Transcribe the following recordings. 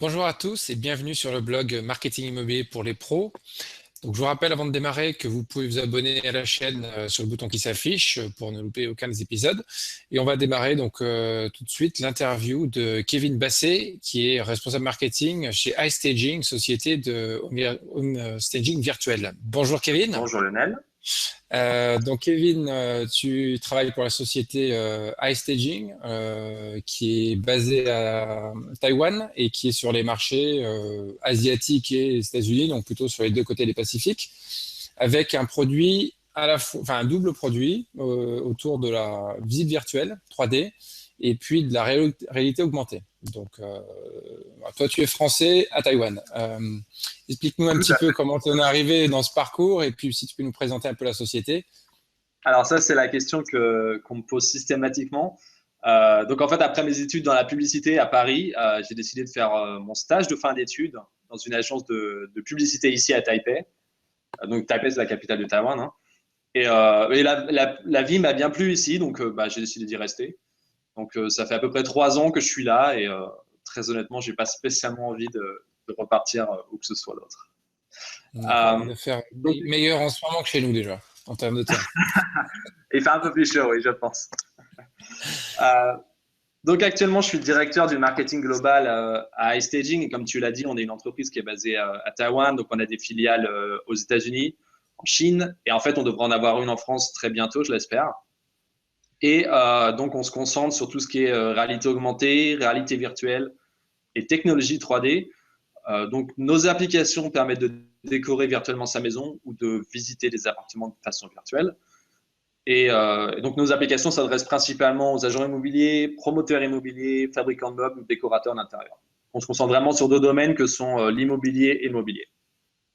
Bonjour à tous et bienvenue sur le blog Marketing Immobilier pour les pros. Donc, je vous rappelle avant de démarrer que vous pouvez vous abonner à la chaîne sur le bouton qui s'affiche pour ne louper aucun des épisodes. Et on va démarrer tout de suite l'interview de Kevin Basset, qui est responsable marketing chez iStaging, société de home staging virtuel. Bonjour Kevin. Bonjour Lionel. Donc Kevin, tu travailles pour la société iStaging, qui est basée à Taïwan et qui est sur les marchés asiatiques et États-Unis, donc plutôt sur les deux côtés des Pacifiques, avec un produit à la fois, enfin un double produit autour de la visite virtuelle 3D et puis de la réalité augmentée. Donc toi, tu es français à Taïwan. Explique-nous un Tout petit à peu fait. comment tu en es arrivé dans ce parcours et puis si tu peux nous présenter un peu la société. Alors ça, c'est la question qu'on me pose systématiquement. Donc en fait, après mes études dans la publicité à Paris, j'ai décidé de faire mon stage de fin d'études dans une agence de publicité ici à Taipei. Donc Taipei, c'est la capitale de Taïwan, hein. Et la vie m'a bien plu ici, donc j'ai décidé d'y rester. Donc ça fait à peu près 3 ans que je suis là et très honnêtement, j'ai pas spécialement envie de repartir où que ce soit d'autre. D'accord. Il Euh, va faire donc, meilleur en ce moment que chez nous déjà, en termes de temps. il fait un peu plus chaud, oui, je pense. Euh, Donc actuellement, je suis le directeur du marketing global à iStaging. Et comme tu l'as dit, on est une entreprise qui est basée à Taïwan. Donc on a des filiales aux États-Unis, en Chine. Et en fait, on devrait en avoir une en France très bientôt, je l'espère. Et donc on se concentre sur tout ce qui est réalité augmentée, réalité virtuelle et technologie 3D. Donc nos applications permettent de décorer virtuellement sa maison ou de visiter des appartements de façon virtuelle. Et donc, nos applications s'adressent principalement aux agents immobiliers, promoteurs immobiliers, fabricants de meubles, décorateurs d'intérieur. On se concentre vraiment sur deux domaines que sont l'immobilier et le mobilier.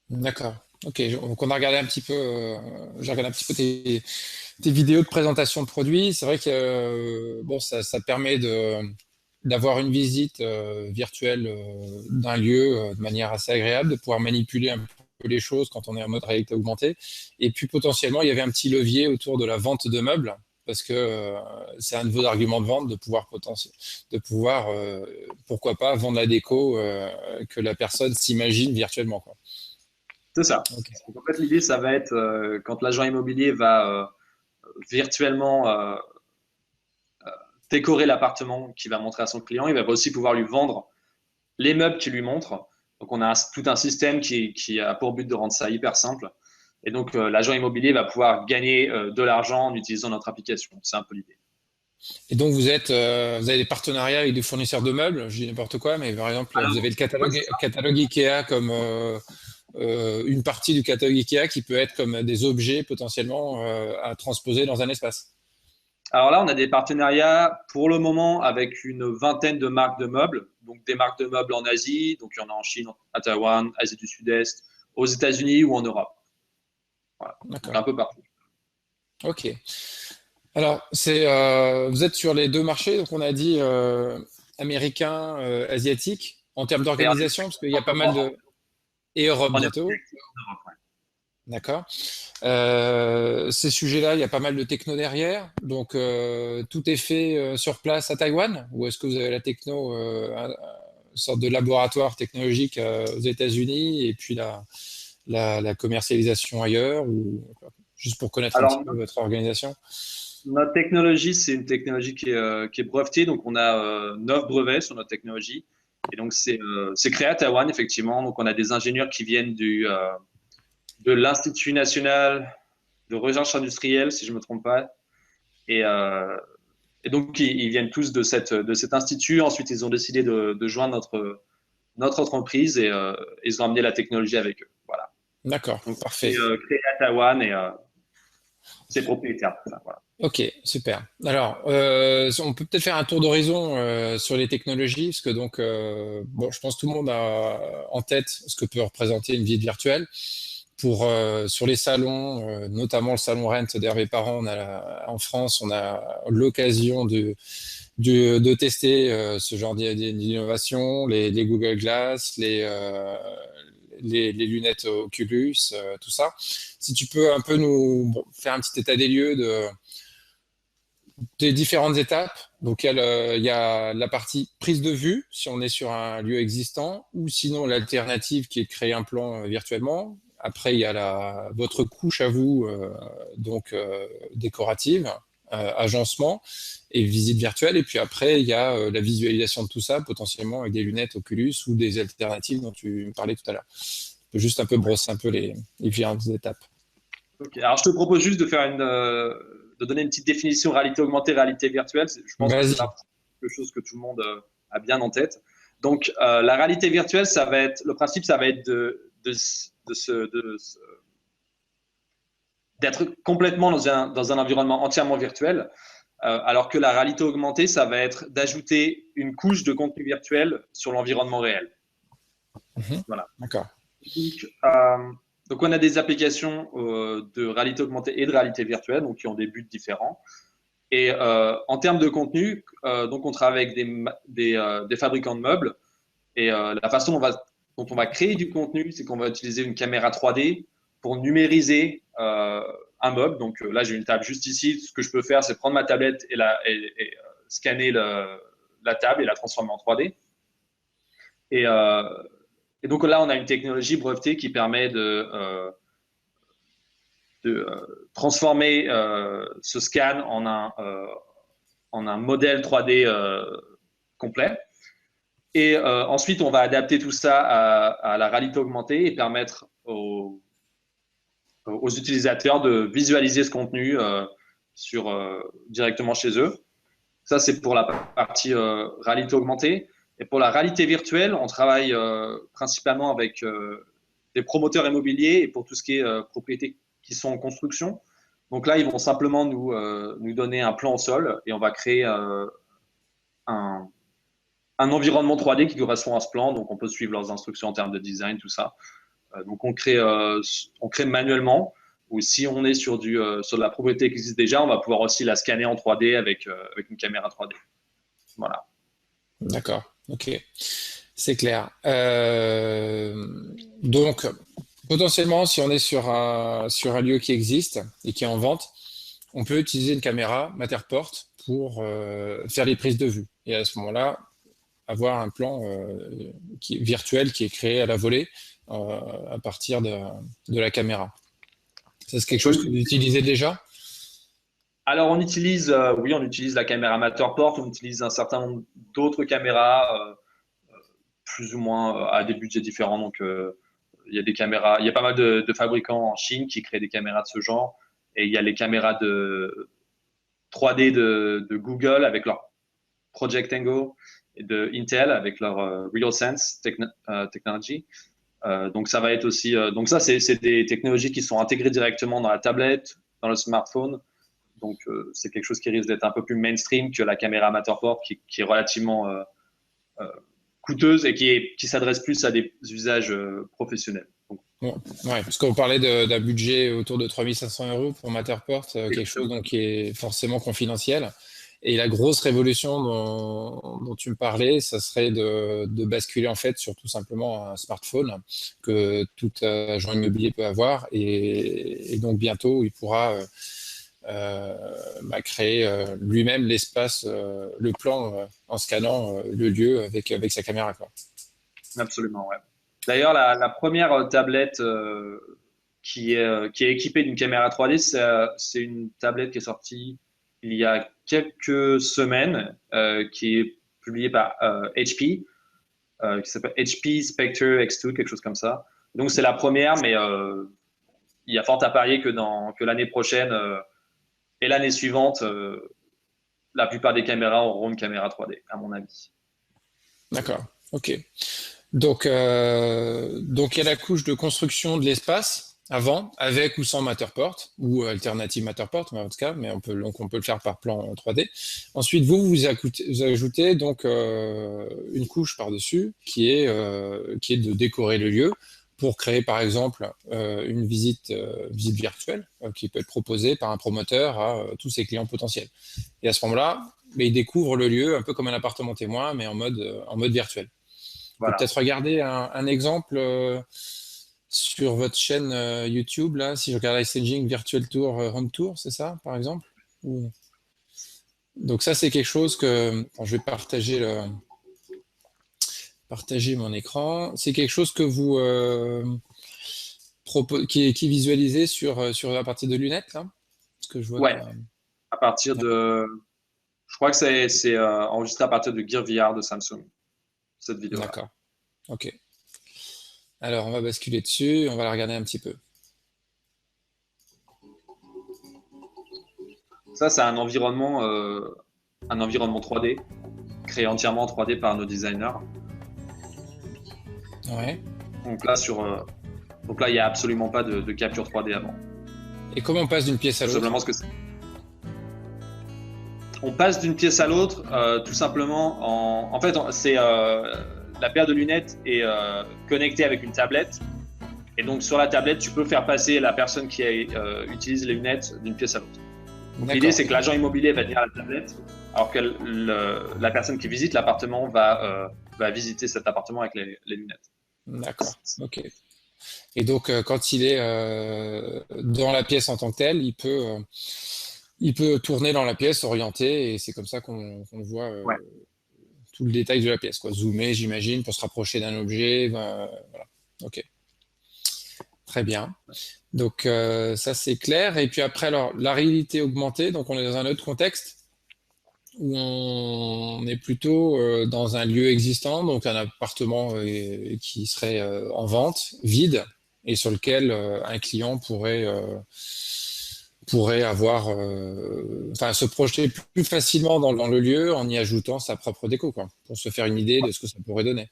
D'accord. Ok. Donc on a regardé un petit peu, j'ai regardé un petit peu tes vidéos de présentation de produits. C'est vrai que bon, ça permet d'avoir une visite virtuelle d'un lieu de manière assez agréable, de pouvoir manipuler un peu les choses quand on est en mode réalité augmentée. Et puis potentiellement, il y avait un petit levier autour de la vente de meubles, parce que c'est un de vos arguments de vente de pouvoir pourquoi pas, vendre la déco que la personne s'imagine virtuellement, quoi. C'est ça. Ok. Donc, en fait, l'idée, ça va être quand l'agent immobilier va virtuellement décorer l'appartement qu'il va montrer à son client, il va aussi pouvoir lui vendre les meubles qu'il lui montre. Donc, on a tout un système qui a pour but de rendre ça hyper simple. Et donc, l'agent immobilier va pouvoir gagner de l'argent en utilisant notre application. C'est un peu l'idée. Et donc, vous avez des partenariats avec des fournisseurs de meubles, je dis n'importe quoi, mais par exemple, vous Alors, avez le ouais, c'est catalogue Ikea comme une partie du catalogue Ikea qui peut être comme des objets potentiellement à transposer dans un espace. Alors là, on a des partenariats pour le moment avec une vingtaine de marques de meubles, donc des marques de meubles en Asie, donc il y en a en Chine, à Taïwan, Asie du Sud-Est, aux États-Unis ou en Europe. Voilà, donc D'accord. un peu partout. Ok. Alors, vous êtes sur les deux marchés, donc on a dit américain, asiatique, en termes Et en d'organisation, parce qu'il y a pas mal de... Et Europe on est bientôt, en Europe, ouais. d'accord. Ces sujets-là, il y a pas mal de techno derrière. Donc, tout est fait sur place à Taïwan? Ou est-ce que vous avez la techno, une sorte de laboratoire technologique aux États-Unis et puis la commercialisation ailleurs? Ou juste pour connaître un petit Alors, peu votre organisation? notre technologie, c'est une technologie qui est brevetée, donc on a 9 brevets sur notre technologie. Et donc, c'est créé à Taïwan, effectivement. Donc, on a des ingénieurs qui viennent de l'Institut national de recherche industrielle, si je ne me trompe pas. Et, euh, Et donc, ils viennent tous de cet institut. Ensuite, ils ont décidé de joindre notre entreprise et ils ont amené la technologie avec eux. Voilà. D'accord, Donc, c'est parfait. créé à Taïwan et c'est propriétaire. Voilà. Ok, super. Alors, on peut peut-être faire un tour d'horizon sur les technologies, parce que donc, bon, je pense que tout le monde a en tête ce que peut représenter une vie virtuelle. Sur les salons, notamment le salon Rent d'Hervé Parent, en France, on a l'occasion de tester ce genre d'innovation, les Google Glass, les lunettes Oculus, tout ça. Si tu peux un peu nous faire un petit état des lieux des différentes étapes. Donc, il y a la partie prise de vue, si on est sur un lieu existant, ou sinon l'alternative qui est de créer un plan virtuellement. Après, il y a votre couche à vous, donc décorative, agencement et visite virtuelle. Et puis après, il y a la visualisation de tout ça, potentiellement avec des lunettes Oculus ou des alternatives dont tu me parlais tout à l'heure. Je peux juste un peu brosser un peu les différentes étapes. Ok. Alors, je te propose juste de donner une petite définition réalité augmentée, réalité virtuelle. Je pense que c'est Vas-y. quelque chose que tout le monde a bien en tête. Donc, la réalité virtuelle, le principe, ça va être d'être complètement dans un environnement entièrement virtuel, alors que la réalité augmentée, ça va être d'ajouter une couche de contenu virtuel sur l'environnement réel. Voilà. D'accord. Donc, euh, donc, on a des applications de réalité augmentée et de réalité virtuelle, donc qui ont des buts différents. Et en termes de contenu, donc on travaille avec des fabricants de meubles. Et la façon dont on va créer du contenu, c'est qu'on va utiliser une caméra 3D pour numériser un meuble. Donc là, j'ai une table juste ici. Ce que je peux faire, c'est prendre ma tablette et scanner la table et la transformer en 3D. Et, et donc là, on a une technologie brevetée qui permet de transformer ce scan en un modèle 3D complet. Et ensuite, on va adapter tout ça à la réalité augmentée et permettre aux utilisateurs de visualiser ce contenu directement chez eux. Ça, c'est pour la partie réalité augmentée. Et pour la réalité virtuelle, on travaille principalement avec des promoteurs immobiliers et pour tout ce qui est propriétés qui sont en construction. Donc là, ils vont simplement nous donner un plan au sol et on va créer un environnement 3D qui correspond à ce plan. Donc, on peut suivre leurs instructions en termes de design, tout ça. Donc, on crée manuellement. Ou si on est sur de la propriété qui existe déjà, on va pouvoir aussi la scanner en 3D avec une caméra 3D. Voilà. D'accord. OK. C'est clair. Donc, potentiellement, si on est sur un lieu qui existe et qui est en vente, on peut utiliser une caméra Matterport pour faire les prises de vue. Et à ce moment-là, avoir un plan virtuel qui est créé à la volée à partir de la caméra. Ça, c'est quelque chose que vous utilisez déjà? Alors, oui, on utilise la caméra Matterport, on utilise un certain nombre d'autres caméras, plus ou moins à des budgets différents. Donc, il y a des caméras, il y a pas mal de fabricants en Chine qui créent des caméras de ce genre. Et il y a les caméras de 3D de Google avec leur Project Angle et de Intel avec leur RealSense Technology. Donc ça va être aussi, donc ça c'est des technologies qui sont intégrées directement dans la tablette, dans le smartphone. Donc c'est quelque chose qui risque d'être un peu plus mainstream que la caméra Matterport qui est relativement coûteuse et qui s'adresse plus à des usages professionnels. Donc, Ouais, parce qu'on parlait d'un budget autour de 3 500 € pour Matterport, quelque chose donc, qui est forcément confidentiel. Et la grosse révolution dont tu me parlais, ça serait de basculer en fait sur tout simplement un smartphone que tout agent immobilier peut avoir. Et donc bientôt, il pourra créer lui-même l'espace, le plan en scannant le lieu avec sa caméra, quoi. absolument, ouais. D'ailleurs, la première tablette qui est équipée d'une caméra 3D, c'est une tablette qui est sortie il y a quelques semaines, qui est publiée par HP, qui s'appelle HP Spectre X2, quelque chose comme ça. Donc, c'est la première, mais il y a fort à parier que l'année prochaine et l'année suivante, la plupart des caméras auront une caméra 3D, à mon avis. D'accord, ok. Donc il y a la couche de construction de l'espace avant, avec ou sans Matterport, ou alternative Matterport, mais en tout cas, mais on peut le faire par plan 3D. Ensuite, vous ajoutez donc une couche par-dessus qui est de décorer le lieu pour créer par exemple une visite virtuelle qui peut être proposée par un promoteur à tous ses clients potentiels. Et à ce moment-là, il découvre le lieu un peu comme un appartement témoin, mais en mode virtuel. On peut Voilà. peut-être regarder un exemple sur votre chaîne YouTube, là, si je regarde iStaging Virtual Tour Home Tour, c'est ça, par exemple? Ou... Donc ça, c'est quelque chose que je vais partager mon écran. C'est quelque chose que vous qui est visualisé sur la partie de lunettes, là? Parce que je vois Ouais, qu'il y a... à partir D'accord. de, je crois que c'est enregistré à partir de Gear VR de Samsung, cette vidéo-là. D'accord. OK. Alors, on va basculer dessus et on va la regarder un petit peu. Ça, c'est un environnement 3D, créé entièrement en 3D par nos designers. Ouais. Donc là, il n'y a absolument pas de capture 3D avant. Et comment on passe d'une pièce à Tout l'autre? simplement on passe d'une pièce à l'autre, tout simplement en fait, c'est la paire de lunettes est connectée avec une tablette. Et donc, sur la tablette, tu peux faire passer la personne qui utilise les lunettes d'une pièce à l'autre. Donc, l'idée, c'est que l'agent immobilier va tenir la tablette, alors que la personne qui visite l'appartement va visiter cet appartement avec les lunettes. D'accord. OK. Et donc, quand il est dans la pièce en tant que tel, il peut tourner dans la pièce, s'orienter, et c'est comme ça qu'on voit Ouais. tout le détail de la pièce, quoi. Zoomer, j'imagine, pour se rapprocher d'un objet. Voilà. OK. Très bien. Donc, ça, c'est clair. Et puis après, alors, la réalité augmentée, donc on est dans un autre contexte où on est plutôt dans un lieu existant, donc un appartement qui serait en vente, vide, et sur lequel un client pourrait avoir, enfin, se projeter plus facilement dans le lieu en y ajoutant sa propre déco, quoi, pour se faire une idée de ce que ça pourrait donner.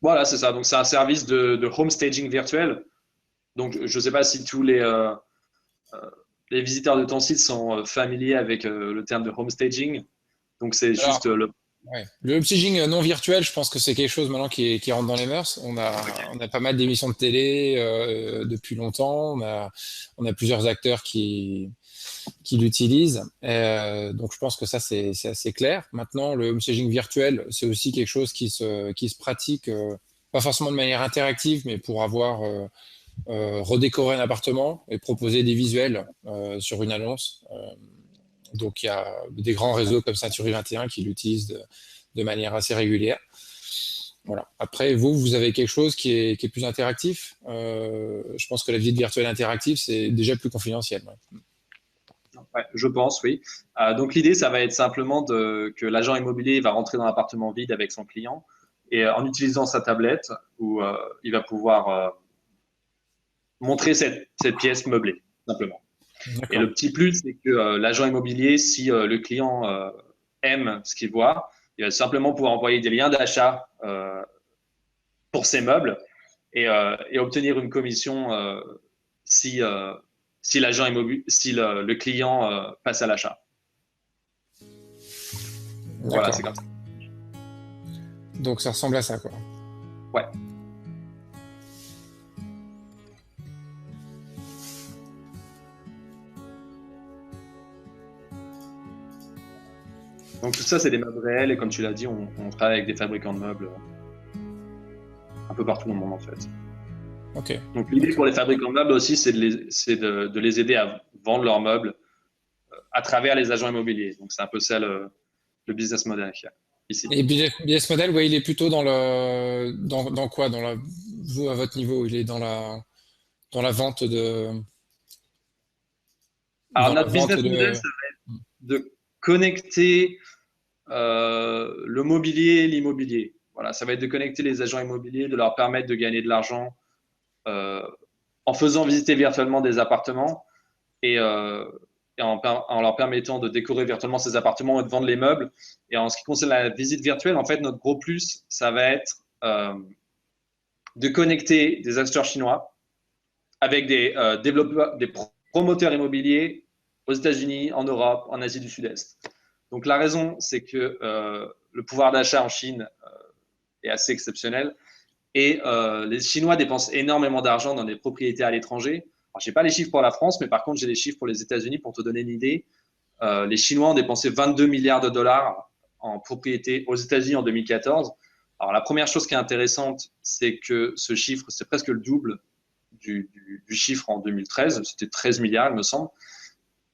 Voilà, c'est ça. Donc, c'est un service de home staging virtuel. Donc, je ne sais pas si tous les visiteurs de ton site sont familiers avec le terme de home staging. Donc, c'est juste Alors, ouais. Le upstaging non virtuel, je pense que c'est quelque chose maintenant qui rentre dans les mœurs. On a pas mal d'émissions de télé depuis longtemps. On a plusieurs acteurs qui l'utilisent. Donc, je pense que ça, c'est assez clair. Maintenant, le upstaging virtuel, c'est aussi quelque chose qui se pratique, pas forcément de manière interactive, mais pour avoir redécorer un appartement et proposer des visuels sur une annonce. Donc, il y a des grands réseaux comme Century 21 qui l'utilisent de manière assez régulière. Voilà. Après, vous avez quelque chose qui est plus interactif. Je pense que la visite virtuelle interactive, c'est déjà plus confidentiel. Ouais. Ouais, je pense, oui. Donc l'idée, ça va être simplement que l'agent immobilier va rentrer dans l'appartement vide avec son client et en utilisant sa tablette, où il va pouvoir montrer cette pièce meublée, simplement. Et D'accord. le petit plus, c'est que l'agent immobilier, si le client aime ce qu'il voit, il va simplement pouvoir envoyer des liens d'achat pour ses meubles et obtenir une commission si, si l'agent immobilier, si le client passe à l'achat. Voilà, c'est D'accord. comme ça. Donc, ça ressemble à ça, quoi. Ouais. Donc tout ça, c'est des meubles réels et comme tu l'as dit, on travaille avec des fabricants de meubles un peu partout dans le monde en fait. OK. Donc l'idée OK. pour les fabricants de meubles aussi, c'est de les aider à vendre leurs meubles à travers les agents immobiliers. Donc c'est un peu ça le business model qu'il y a ici. Et business model, ouais, il est plutôt dans quoi? Vous, à votre niveau, il est dans la vente Alors dans la notre vente business model, de, c'est de connecter le mobilier et l'immobilier. Voilà, ça va être de connecter les agents immobiliers, de leur permettre de gagner de l'argent euh, en faisant visiter virtuellement des appartements et, en leur permettant de décorer virtuellement ces appartements et de vendre les meubles. Et en ce qui concerne la visite virtuelle, en fait, notre gros plus, ça va être de connecter des acheteurs chinois avec des développeurs, des promoteurs immobiliers aux États-Unis, en Europe, en Asie du Sud-Est. Donc la raison, c'est que le pouvoir d'achat en Chine est assez exceptionnel et les Chinois dépensent énormément d'argent dans des propriétés à l'étranger. Je n'ai pas les chiffres pour la France, mais par contre, j'ai les chiffres pour les États-Unis pour te donner une idée. Les Chinois ont dépensé 22 milliards de dollars en propriété aux États-Unis en 2014. Alors, la première chose qui est intéressante, c'est que ce chiffre, c'est presque le double du chiffre en 2013. C'était 13 milliards, il me semble.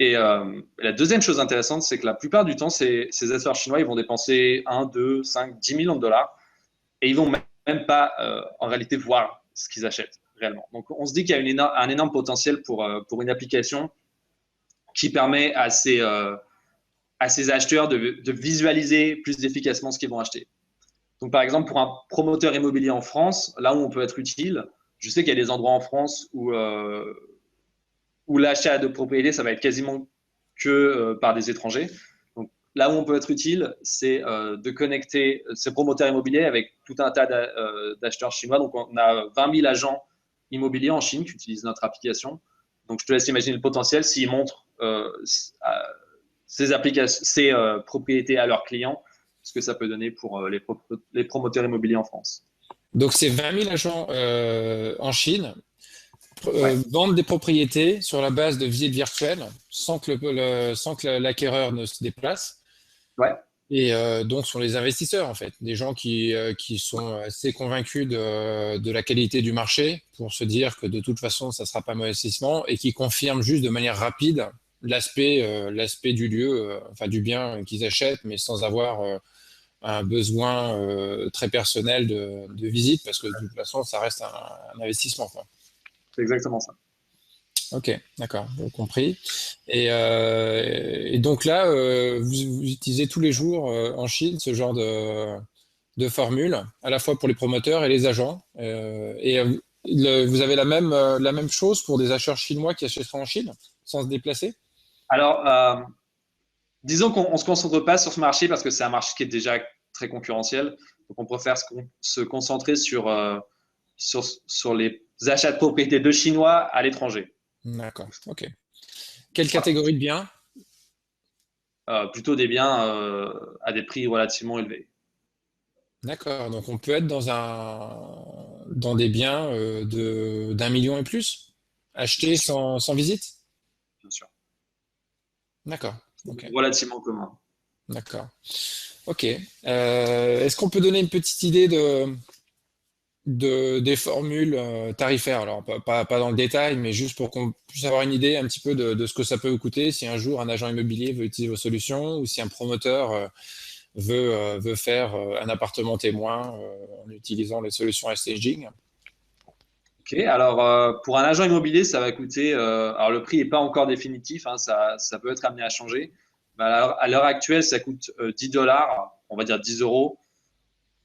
Et la deuxième chose intéressante, c'est que la plupart du temps, ces acheteurs chinois, ils vont dépenser 1, 2, 5, 10 millions de dollars et ils vont même pas en réalité voir ce qu'ils achètent réellement. Donc, on se dit qu'il y a un énorme potentiel pour une application qui permet à ces acheteurs de visualiser plus efficacement ce qu'ils vont acheter. Donc, par exemple, pour un promoteur immobilier en France, là où on peut être utile, je sais qu'il y a des endroits en France où l'achat de propriété, ça va être quasiment que par des étrangers. Donc, là où on peut être utile, c'est de connecter ces promoteurs immobiliers avec tout un tas d'acheteurs chinois. Donc, on a 20 000 agents immobiliers en Chine qui utilisent notre application. Donc, je te laisse imaginer le potentiel s'ils montrent ces propriétés à leurs clients, ce que ça peut donner pour les promoteurs immobiliers en France. Donc, c'est 20 000 agents en Chine Ouais. vendent des propriétés sur la base de visites virtuelles sans que l'acquéreur ne se déplace. Ouais. Et donc, ce sont les investisseurs, en fait, des gens qui sont assez convaincus de la qualité du marché pour se dire que de toute façon, ça ne sera pas un investissement et qui confirment juste de manière rapide l'aspect du lieu, enfin du bien qu'ils achètent, mais sans avoir un besoin très personnel de visite parce que de toute façon, ça reste un investissement, quoi. C'est exactement ça. Ok, d'accord, j'ai compris. Et donc là, vous utilisez tous les jours en Chine ce genre de formule, à la fois pour les promoteurs et les agents. Vous avez la même chose pour des acheteurs chinois qui achèteraient en Chine sans se déplacer? Alors, disons qu'on ne se concentre pas sur ce marché parce que c'est un marché qui est déjà très concurrentiel. Donc, on préfère se concentrer sur les achats de propriétés de Chinois à l'étranger. D'accord, ok. Quelle Voilà. catégorie de biens? Plutôt des biens à des prix relativement élevés. D'accord, donc on peut être dans des biens d'un million et plus, Bien achetés sûr, sans visite? bien sûr. D'accord, C'est ok, relativement commun. d'accord. Ok. Est-ce qu'on peut donner une petite idée des formules tarifaires? Alors, pas dans le détail, mais juste pour qu'on puisse avoir une idée un petit peu de ce que ça peut vous coûter si un jour un agent immobilier veut utiliser vos solutions ou si un promoteur veut faire un appartement témoin en utilisant les solutions staging. Ok, alors pour un agent immobilier, ça va coûter. Alors le prix n'est pas encore définitif, hein, ça peut être amené à changer. Mais à l'heure actuelle, ça coûte 10 dollars, on va dire 10 euros,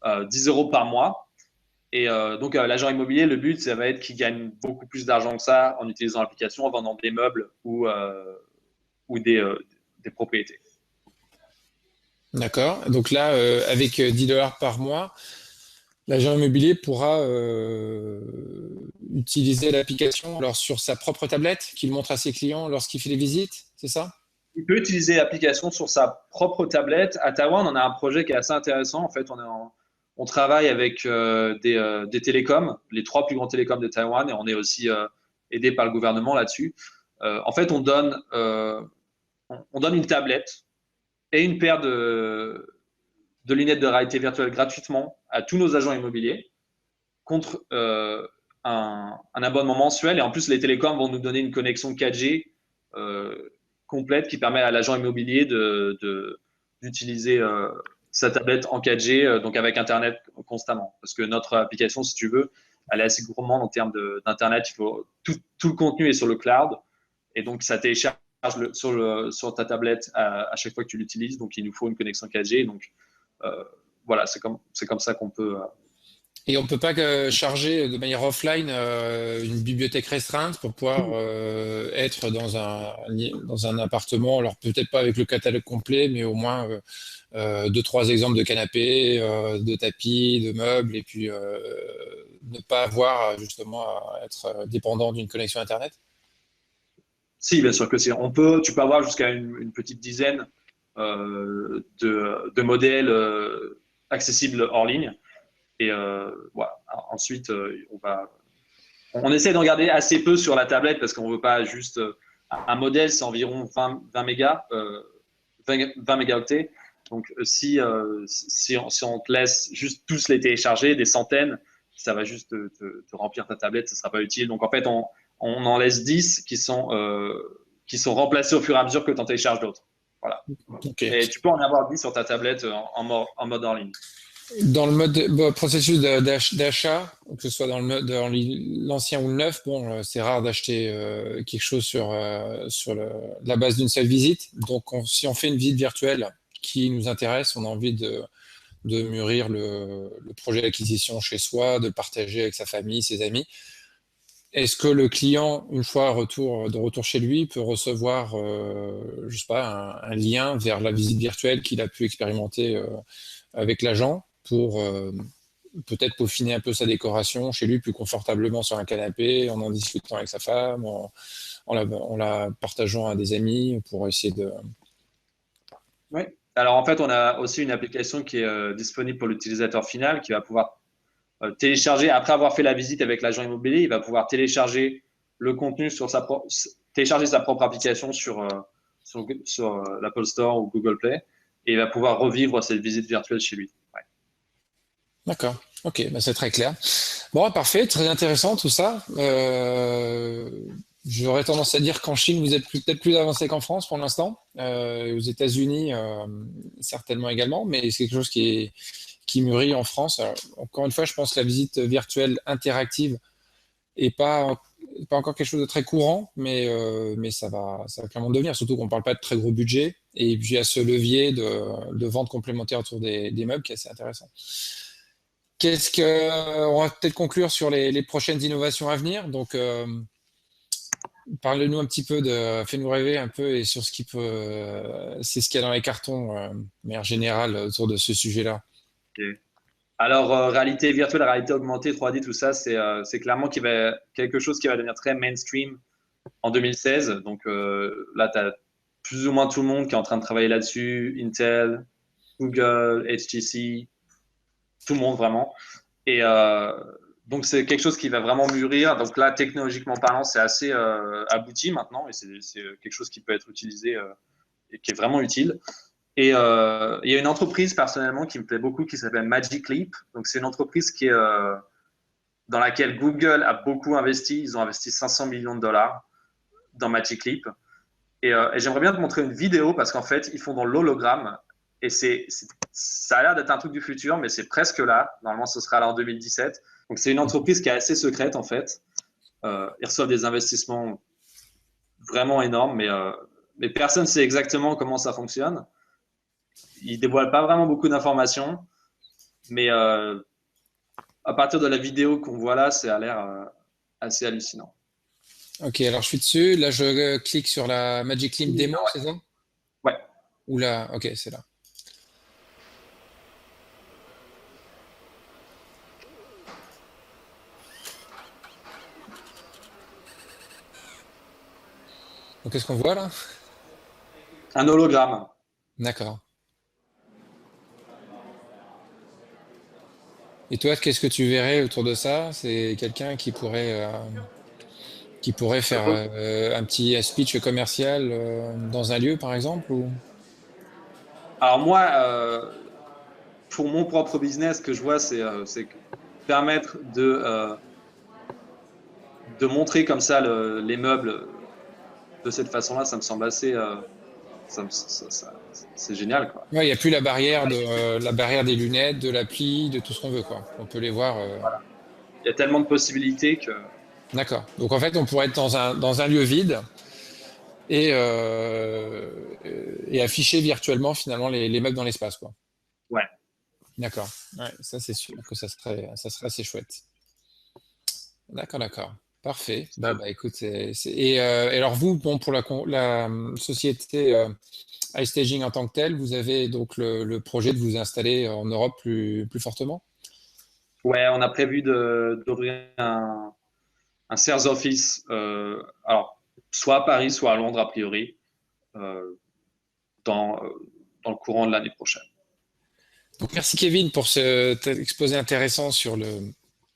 10 euros par mois. Et donc l'agent immobilier, le but, ça va être qu'il gagne beaucoup plus d'argent que ça en utilisant l'application, en vendant des meubles ou des propriétés. D'accord. Donc là, avec 10 dollars par mois, l'agent immobilier pourra utiliser l'application alors sur sa propre tablette qu'il montre à ses clients lorsqu'il fait les visites, c'est ça? Il peut utiliser l'application sur sa propre tablette. À Taïwan, on a un projet qui est assez intéressant. En fait, on travaille avec des télécoms, les trois plus grands télécoms de Taïwan, et on est aussi aidé par le gouvernement là-dessus. En fait, on donne une tablette et une paire de lunettes de réalité virtuelle gratuitement à tous nos agents immobiliers contre un abonnement mensuel. Et en plus, les télécoms vont nous donner une connexion 4G complète qui permet à l'agent immobilier d'utiliser sa tablette en 4G, donc avec Internet constamment. Parce que notre application, si tu veux, elle est assez gourmande en termes d'Internet. Tout le contenu est sur le cloud. Et donc, ça télécharge sur ta tablette à chaque fois que tu l'utilises. Donc, il nous faut une connexion 4G. Donc, voilà, c'est comme ça qu'on peut. Et on ne peut pas charger de manière offline une bibliothèque restreinte pour pouvoir être dans un appartement, alors peut-être pas avec le catalogue complet, mais au moins deux, trois exemples de canapés, de tapis, de meubles, et puis ne pas avoir justement à être dépendant d'une connexion Internet. Si, bien sûr que si. Tu peux avoir jusqu'à une petite dizaine de modèles accessibles hors ligne. Et voilà. Ensuite, on essaie d'en garder assez peu sur la tablette parce qu'on ne veut pas juste. Un modèle, c'est environ 20 mégas, 20 mégaoctets. Donc, si on te laisse juste tous les télécharger, des centaines, ça va juste te remplir ta tablette, ça ne sera pas utile. Donc, en fait, on en laisse 10 qui sont qui sont remplacés au fur et à mesure que tu en télécharges d'autres. Voilà. Ok. Et tu peux en avoir 10 sur ta tablette en mode en ligne. Dans le processus d'achat, que ce soit dans l'ancien ou le neuf, bon, c'est rare d'acheter quelque chose sur la base d'une seule visite. Donc, si on fait une visite virtuelle qui nous intéresse, on a envie de mûrir le projet d'acquisition chez soi, de le partager avec sa famille, ses amis. Est-ce que le client, une fois de retour chez lui, peut recevoir, je sais pas, un lien vers la visite virtuelle qu'il a pu expérimenter avec l'agent pour peut-être peaufiner un peu sa décoration chez lui plus confortablement sur un canapé, en discutant avec sa femme, en la partageant à des amis pour essayer de... Oui. Alors en fait, on a aussi une application qui est disponible pour l'utilisateur final qui va pouvoir télécharger, après avoir fait la visite avec l'agent immobilier, il va pouvoir télécharger le contenu télécharger sa propre application sur l'Apple Store ou Google Play et il va pouvoir revivre cette visite virtuelle chez lui. Ouais. D'accord, ok, bah c'est très clair. Bon, parfait, très intéressant tout ça. J'aurais tendance à dire qu'en Chine, vous êtes peut-être plus avancé qu'en France pour l'instant. Aux États-Unis, certainement également, mais c'est quelque chose qui mûrit en France. Alors, encore une fois, je pense que la visite virtuelle interactive est pas encore quelque chose de très courant, mais ça va clairement devenir, surtout qu'on ne parle pas de très gros budget. Et puis, il y a ce levier de vente complémentaire autour des meubles qui est assez intéressant. On va peut-être conclure sur les prochaines innovations à venir. Donc, parlez-nous un petit peu faites-nous rêver un peu et sur ce qui peut, c'est ce qu'il y a dans les cartons, de manière générale, autour de ce sujet-là. Okay. Alors, réalité virtuelle, réalité augmentée, 3D, tout ça, c'est clairement quelque chose qui va devenir très mainstream en 2016. Donc là, tu as plus ou moins tout le monde qui est en train de travailler là-dessus. Intel, Google, HTC, tout le monde vraiment. Et donc, c'est quelque chose qui va vraiment mûrir. Donc là, technologiquement parlant, c'est assez abouti maintenant et c'est quelque chose qui peut être utilisé et qui est vraiment utile. Et il y a une entreprise personnellement qui me plaît beaucoup qui s'appelle Magic Leap. Donc, c'est une entreprise qui est dans laquelle Google a beaucoup investi. Ils ont investi 500 millions de dollars dans Magic Leap. Et j'aimerais bien te montrer une vidéo parce qu'en fait, ils font dans l'hologramme. Et ça a l'air d'être un truc du futur, mais c'est presque là. Normalement, ce sera là en 2017. Donc, c'est une entreprise qui est assez secrète en fait. Ils reçoivent des investissements vraiment énormes, mais personne ne sait exactement comment ça fonctionne. Ils ne dévoilent pas vraiment beaucoup d'informations, mais à partir de la vidéo qu'on voit là, ça a l'air assez hallucinant. Ok, alors je suis dessus. Là, je clique sur la Magic Leap démo, c'est ça? Ouais. Ou là, ok, c'est là. Donc, qu'est-ce qu'on voit là? Un hologramme. D'accord. Et toi, qu'est-ce que tu verrais autour de ça? C'est quelqu'un qui pourrait faire un petit speech commercial dans un lieu, par exemple, ou... Alors moi, pour mon propre business, ce que je vois, c'est permettre de montrer comme ça les meubles de cette façon-là. Ça me semble assez... c'est génial, quoi. Ouais, il n'y a plus la barrière des lunettes, de l'appli, de tout ce qu'on veut, quoi. On peut les voir. Voilà. Il y a tellement de possibilités que... D'accord. Donc en fait, on pourrait être dans un lieu vide et afficher virtuellement finalement les meubles dans l'espace, quoi. Ouais. D'accord. Ouais, ça c'est sûr que ça serait assez chouette. D'accord, d'accord. Parfait. Bon, bah écoute, et alors vous, bon, pour la société iStaging en tant que telle, vous avez donc le projet de vous installer en Europe plus fortement? Ouais, on a prévu d'ouvrir un sales office, alors soit à Paris, soit à Londres a priori, euh, dans le courant de l'année prochaine. Donc merci Kevin pour cet exposé intéressant sur le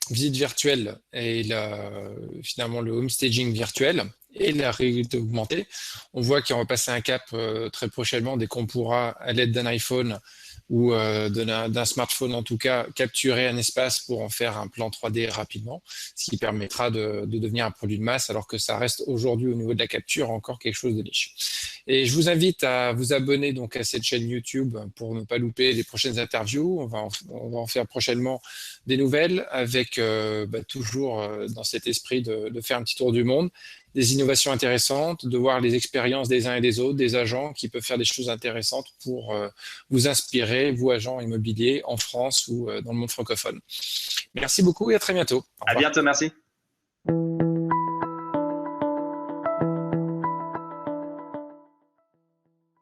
visite virtuelle et finalement le home staging virtuel et la réalité augmentée. On voit qu'on va passer un cap très prochainement dès qu'on pourra, à l'aide d'un iPhone, ou d'un smartphone en tout cas, capturer un espace pour en faire un plan 3D rapidement, ce qui permettra de devenir un produit de masse, alors que ça reste aujourd'hui au niveau de la capture encore quelque chose de niche. Et je vous invite à vous abonner donc à cette chaîne YouTube pour ne pas louper les prochaines interviews. On va en faire prochainement des nouvelles avec toujours dans cet esprit de faire un petit tour du monde, des innovations intéressantes, de voir les expériences des uns et des autres, des agents qui peuvent faire des choses intéressantes pour vous inspirer, vous agents immobiliers en France ou dans le monde francophone. Merci beaucoup et à très bientôt. Au À revoir. bientôt, merci.